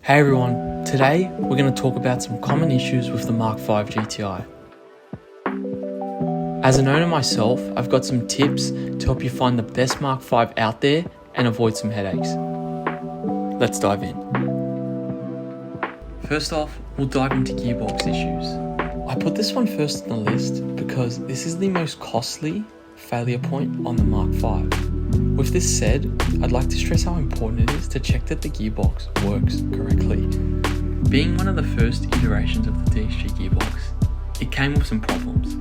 Hey everyone, today we're going to talk about some common issues with the Mark V GTI. As an owner myself, I've got some tips to help you find the best Mark V out there and avoid some headaches. Let's dive in. First off, we'll dive into gearbox issues. I put this one first on the list because this is the most costly failure point on the Mark V. With this said, I'd like to stress how important it is to check that the gearbox works correctly. Being one of the first iterations of the DSG gearbox, it came with some problems.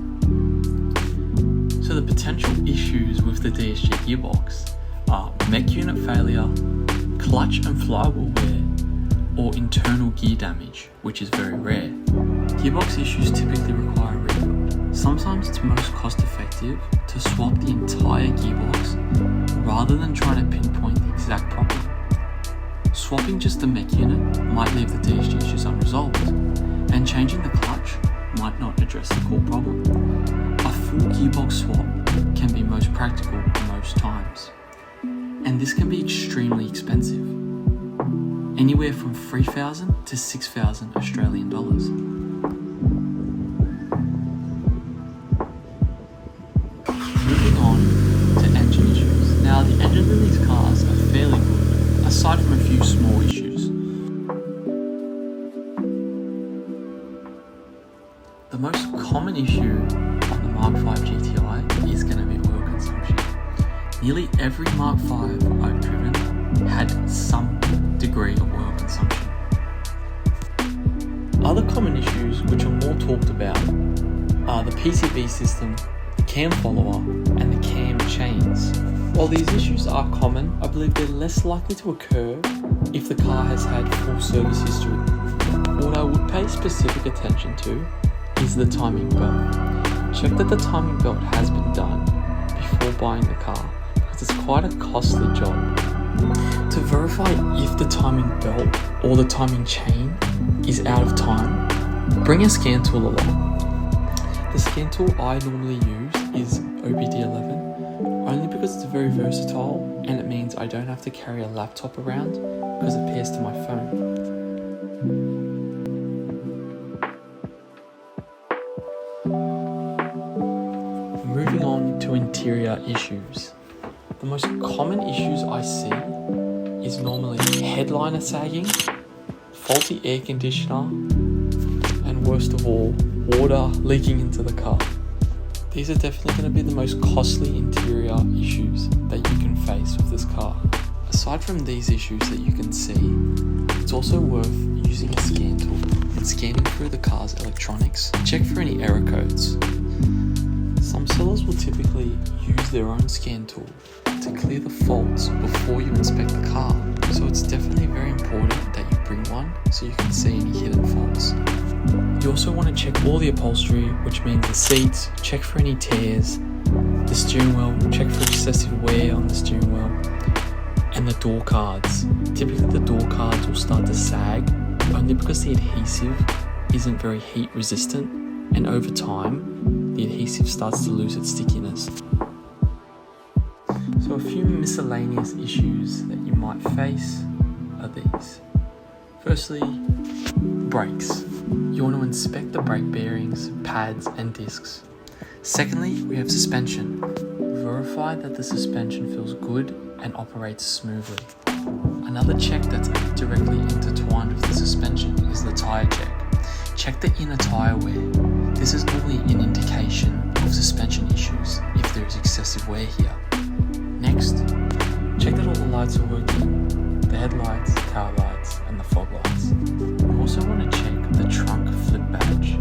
So the potential issues with the DSG gearbox are mech unit failure, clutch and flywheel wear, or internal gear damage, which is very rare. Gearbox issues typically require a rebuild. Sometimes it's most cost effective to swap the entire gearbox rather than trying to pinpoint the exact problem. Swapping just the mech unit might leave the DSG issues unresolved, and changing the clutch might not address the core problem. A full gearbox swap can be most practical most times, and this can be extremely expensive, anywhere from 3,000 to 6,000 Australian dollars. Moving on to engine issues. Now, the engines in these cars are fairly good, aside from a few small issues. The most common issue on the Mark V GTI is going to be oil consumption. Nearly every Mark V I've driven had some degree of oil consumption. Other common issues which are more talked about are the PCB system, the cam follower, and the cam chains. While these issues are common, I believe they're less likely to occur if the car has had full service history. What I would pay specific attention to is the timing belt. Check that the timing belt has been done before buying the car, because it's quite a costly job. To verify if the timing belt or the timing chain is out of time, bring a scan tool along. The scan tool I normally use is OBD11, only because it's very versatile and it means I don't have to carry a laptop around because it pairs to my phone. Moving on to interior issues. The most common issues I see is normally headliner sagging, faulty air conditioner, and worst of all, water leaking into the car. These are definitely going to be the most costly interior issues that you can face with this car. Aside from these issues that you can see, it's also worth using a scan tool and scanning through the car's electronics to check for any error codes. Some sellers will typically use their own scan tool to clear the faults before you inspect the car, so it's definitely very important that you bring one so you can see any hidden faults. You also want to check all the upholstery, which means the seats, check for any tears, the steering wheel, check for excessive wear on the steering wheel, and the door cards. Typically the door cards will start to sag only because the adhesive isn't very heat resistant, and over time the adhesive starts to lose its stickiness. So a few miscellaneous issues that you might face are these. Firstly, brakes. You want to inspect the brake bearings, pads and discs. Secondly, we have suspension. Verify that the suspension feels good and operates smoothly. Another check that's directly intertwined with the suspension is the tyre check. Check the inner tyre wear. This is normally an indication of suspension issues if there is excessive wear here. Next, check that all the lights are working, the headlights, tail lights, and the fog lights. You also want to check the trunk flip badge.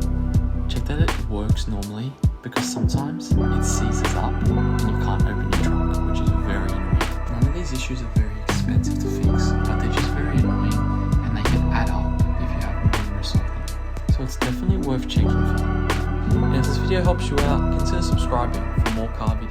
Check that it works normally, because sometimes it seizes up and you can't open your trunk, which is very annoying. None of these issues are very expensive to fix, but they're just very annoying and they can add up if you have numerous of them. So it's definitely worth checking for. And if this video helps you out, consider subscribing for more car videos.